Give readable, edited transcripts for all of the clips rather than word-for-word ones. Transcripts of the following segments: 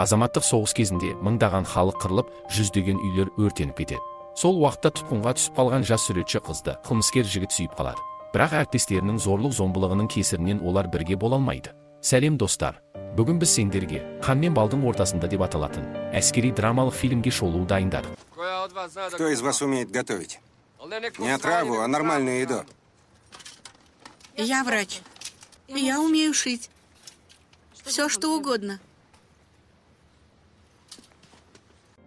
Азаматтық соғыс кезінде мыңдаған халық қырылып, жүздеген үйлер өртеніп кетеді. Сол уақытта тұтқынға түсіп қалған жас суретші қызды қылмыскер жігіт сүйіп қалады. Бірақ әріптестерінің зорлық-зомбылығының кесірінен олар бірге бола алмайды. Сәлем достар. Бүгін біз сендерге «Қан мен балдың ортасында» деп аталатын әскери драмалық фильмге шолу дайындадық. Кто из вас умеет готовить? Не отраву, а нормальную еду. Я врач. Я умею шить. Все, что угодно.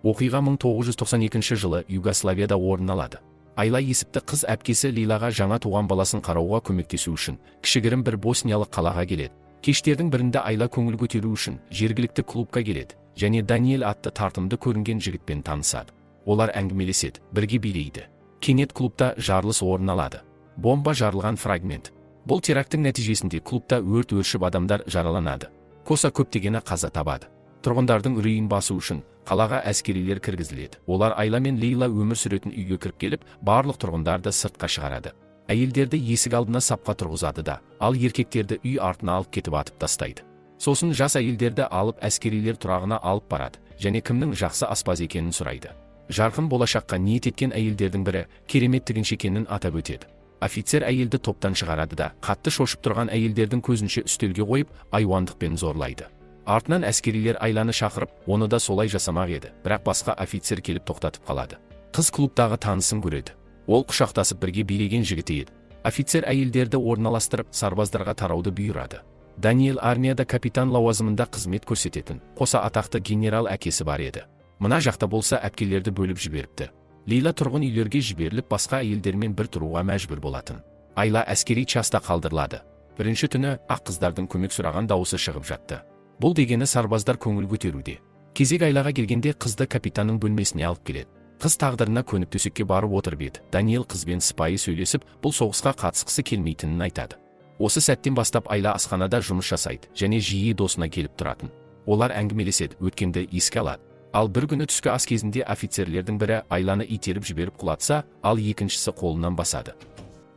Оқиға 1992 жылы Югославияда орын алады. Айла есіпті қыз әпкесі Лилаға жаңа туған баласын қарауға көмектесу үшін кішігірім бір босниялық қалаға келеді. Кештердің бірінде Айла көңіл көтеру үшін жергілікті клубқа келеді және Даниэль атты тартымды көрінген жігітпен танысады. Олар әңгімелеседі, бірге билейді. Кенет клубта жарылыс орын алады. Бомба жарылған фрагмент. Бұл терактің нәтижесінде клубта өрт өршіп адамдар жараланады. Қоса көптегені қаза табады. Тұрғындардың үрейін басу үшін қалаға әскерилер кіргізіледі. Олар Айла мен Лейла өмір сүретін үйге кіріп келіп, барлық тұрғындарды сыртқа шығарады. Әйелдерді есік алдына сапқа тұрғызады да, ал еркектерді үй артына алып кетіп атып тастайды. Сосын жас әйелдерді алып әскерилер тұрағына алып барады және кімнің жақсы аспаз екенін сұрайды. Жарқын болашаққа ниет еткен әйелдердің бірі керемет тігінші екенін атап өтеді. Офицер әйелді топтан шығарады да, қатты шошып тұрған әйелдердің көзінше үстелге қойып, айуандықпен зорлайды. Артынан әскерилер Айланы шақырып, оны да солай жасамақ еді, бірақ басқа офицер келіп тоқтатып қалады. Қыз клубтағы танысын көреді. Ол құшақтасып бірге билеген жігіті еді. Офицер әйелдерді орналастырып, сарбаздарға тарауды бұйырады. Даниэль армияда капитан лауазымында қызмет көрсететін, қоса атақты генерал әкесі бар еді. Мына жақта болса әпкелерді бөліп жіберіпті. Лейла тұрғын үйлерге жіберіліп, басқа әйелдермен бір тұруға мәжбүр болатын. Айла әскери часта қалдырылады. Бірінші түні ақ қыздардың көмек сұраған дауысы шығып жатты. Бұл дегені сарбаздар көңіл көтеруде. Кезек Айлаға келгенде қызды капитанның бөлмесіне алып келеді. Қыз тағдырына көніп төсекке барып отырып еді. Даниэль қызбен сыпайы сөйлесіп, бұл соғысқа қатысқысы келмейтінін айтады. Осы сәттен бастап Айла асханада жұмыс жасайды және жиі досына келіп тұратын. Олар әңгімелеседі, өткенді еске алады. Ал бір күні түскі ас кезінде офицерлердің бірі Айланы итеріп жіберіп құлатса, ал екіншісі қолынан басады.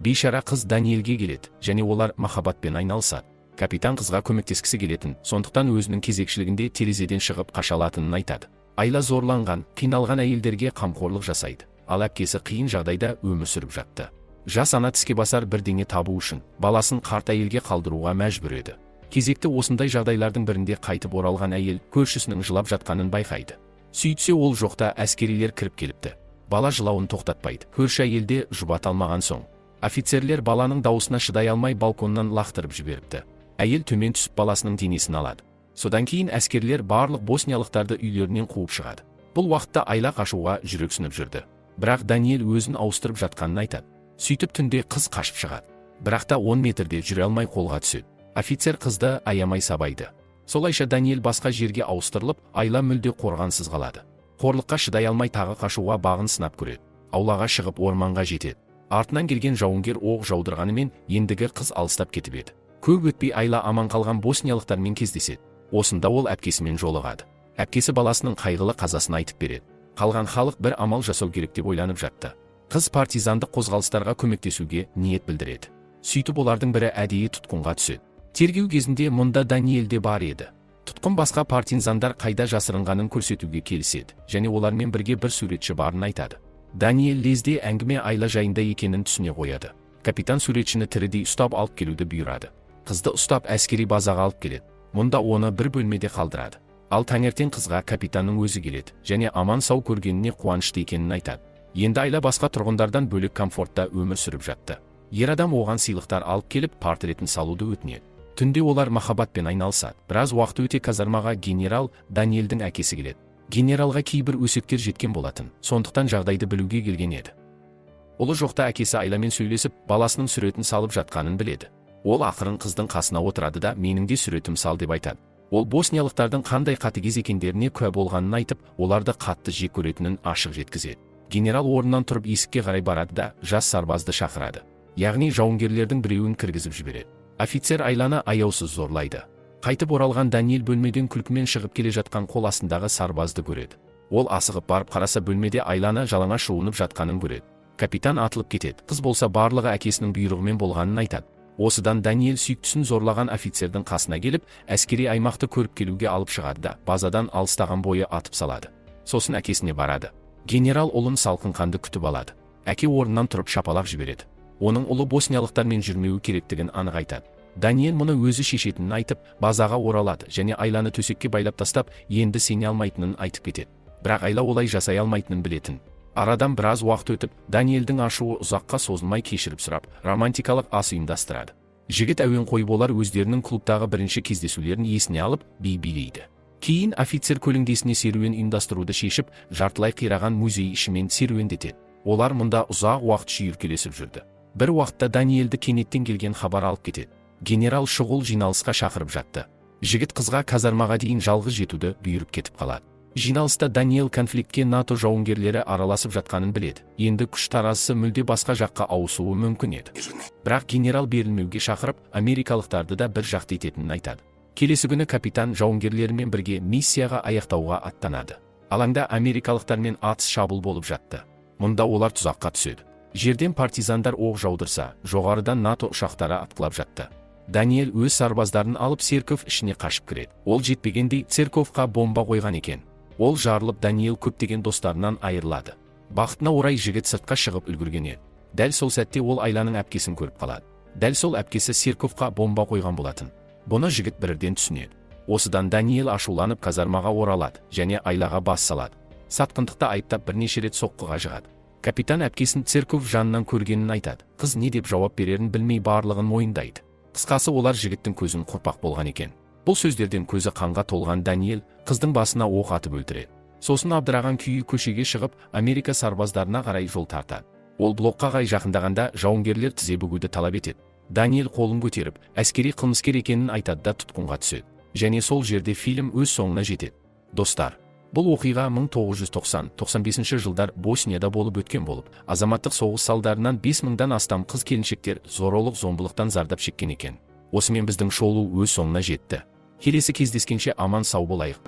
Бейшара қыз Даниэльге келеді және олар махаббатпен айналысады. Капитан қызға көмектескісі келетін, сондықтан өзінің кезекшілігінде терезеден шығып қашалатынын айтады. Айла зорланған, қиналған әйелдерге қамқорлық жасайды, ал әпкесі қиын жағдайда өмір сүріп жатты. Жас ана тіске басар бірдеңе табу үшін баласын қарт әйелге қалдыруға мәжбүр еді. Кезекті осындай жағдайлардың бірінде қайтып оралған әйел көршісінің жылап жатқанын байқайды. Сөйтсе ол жоқта әскерилер кіріп келіпті. Бала жылауын тоқтатпайды. Көрші әйелде жұбата алмаған соң, офицерлер баланың дауысына шыдай алмай балконнан лақтырып жіберіпті. Әйел төмен түсіп баласының денесін алады. Содан кейін әскерлер барлық босниялықтарды үйлерінен қуып шығады. Бұл уақытта Айла қашуға жүрексініп жүрді. Бірақ Даниэль өзін ауыстырып жатқанын айтады. Сөйтіп түнде қыз қашып шығады. Бірақ та 10 метрде жүре алмай қолға түседі. Офицер қызды аямай сабайды. Солайша Даниэль басқа жерге ауыстырылып, Айла мүлде қорғансыз қалады. Қорлыққа шыдай алмай тағы қашуға бағын сынап көреді. Аулаға шығып орманға жетеді. Артынан келген жауынгер оқ жаудырғанымен ендігі қыз алыстап кетіп еді. Көп өтпей Айла аман қалған босниялықтармен кездеседі. Осында ол әпкесімен жолығады. Әпкесі баласының қайғылы қазасын айтып береді. Қалған халық бір амал жасау керек деп ойланып жатты. Қыз партизандық қозғалыстарға көмектесуге ниет білдіреді. Сөйтіп олардың бірі әдейі тұтқынға түседі. Тергеу кезінде мұнда Даниэль де бар еді. Тұтқын басқа партизандар қайда жасырынғанын көрсетуге келіседі және олармен бірге бір суретші барын айтады. Даниэль лезде әңгіме Айла жайында екенін түсіне қояды. Капитан суретшіні тірідей ұстап алып келуді бұйырады. Қызды ұстап әскери базаға алып келеді. Мұнда оны бір бөлмеде қалдырады. Ал таңертең қызға капитанның өзі келеді және аман сау көргеніне қуанышты екенін айтады. Енді Айла басқа тұрғындардан бөлек комфортта өмір сүріп жатты. Ер адам оған сыйлықтар алып келіп портретін салуды өтінеді. Түнде олар махаббатпен айналысады. Біраз уақыт өте казармаға генерал Даниэльдің әкесі келеді. Генералға кейбір өсектер жеткен болатын, сондықтан жағдайды білуге келген еді. Ұлы жоқта әкесі Айламен сөйлесіп, баласының суретін салып жатқанын біледі. Ол ақырын қыздың қасына отырады да менің де суретім сал деп айтады. Ол босниялықтардың қандай қатыгез екендеріне куә болғанын айтып, оларды қатты жек көретінін ашық жеткізеді. Генерал орнынан тұрып есікке қарай барады да жас сарбазды шақырады. Яғни жауынгерлердің біреуін кіргізіп жібереді. Офицер Айланы аяусыз зорлайды. Қайтып оралған Даниэль бөлмеден күлкімен шығып келе жатқан қол астындағы сарбазды көреді. Ол асығып барып қараса бөлмеде Айланы жалаңаш жуынып жатқанын көреді. Капитан атылып кетеді. Қыз болса барлығы әкесінің бұйрығымен болғанын айтады. Осыдан Даниэль сүйіктісін зорлаған офицердің қасына келіп, әскери аймақты көріп келуге алып шығады да, базадан алыстаған бойы атып салады. Сосын әкесіне барады. Генерал ұлын салқын қанды күтіп алады. Әке орнынан тұрып шапалақ жібереді. Оның ұлы босниялықтармен жүрмеуі керектігін анық айтады. Даниэль мұны өзі шешетінін айтып, базаға оралады және Айланы төсекке байлап тастап, енді сене алмайтынын айтып кетеді. Бірақ Айла олай жасай алмайтынын білетін. Арадан біраз уақыт өтіп, Даниэльдің ашуы ұзаққа созылмай кешіріп сұрап, романтикалық ас ұйымдастырады. Жігіт әуен қойып олар өздерінің клубтағы бірінші кездесулерін есіне алып, би билейді. Кейін офицер көлеңкесіне серуен ұйымдастыруды шешіп, жартылай қираған музей ішімен серуендетеді. Олар мұнда ұзақ уақыт шүйіркелесіп жүрді. Бір уақытта Даниэльді кенеттен келген хабар алып кетеді. Генерал шұғыл жиналысқа шақырып жатты. Жігіт қызға казармаға дейін жалғыз жетуді бұйырып кетіп қалады. Жиналыста Даниэль конфликтке НАТО жауынгерлері араласып жатқанын біледі. Енді күш таразысы мүлде басқа жаққа ауысуы мүмкін еді. Бірақ генерал берілмеуге шақырып, америкалықтарды да бір жақты ететінін айтады. Келесі күні капитан жауынгерлерімен бірге миссияға аяқтауға аттанады. Алаңда америкалықтармен атыс шабуыл болып жатты. Мұнда олар тұзаққа түседі. Жерден партизандар оқ жаудырса, жоғарыдан НАТО ұшақтары атқылап жатты. Даниэль өз сарбаздарын алып церковь ішіне қашып кіреді. Ол жетпегендей церковьқа бомба қойған екен. Ол жарылып, Даниэль көптеген достарынан айырылады. Бақытына орай жігіт сыртқа шығып үлгерген еді. Дәл сол сәтте ол Айланың әпкесін көріп қалады. Дәл сол әпкесі церковьқа бомба қойған болатын. Бұны жігіт бірден түсінеді. Осыдан Даниэль ашуланып казармаға оралады және Айлаға бас салады. Сатқындықта айыптап бірнеше рет соққыға жығады. Капитан әпкесін церковь жанынан көргенін айтады. Қыз не деп жауап берерін білмей барлығын мойындайды. Қысқасы олар жігіттің көзін құрпақ болған екен. Бұл сөздерден көзі қанға толған Даниэль қыздың басына оқ атып өлтіреді. Сосын абдыраған күйі көшеге шығып, Америка сарбаздарына қарай жол тартады. Ол блокқа қарай жақындағанда жауынгерлер тізе бүгуді талап етеді. Даниэль қолын көтеріп, әскери қылмыскер екенін айтады да тұтқынға түседі. Және сол жерде фильм өз соңына жетеді. Достар, бұл оқиға 1990-95 жылдар Боснияда болып өткен болып, азаматтық соғыс салдарынан 5000-дан астам қыз-келіншектер зорлық-зомбылықтан зардап шеккен екен. Осымен біздің шоу өз соңына жетті. Келесі кездескенше аман сау болайық.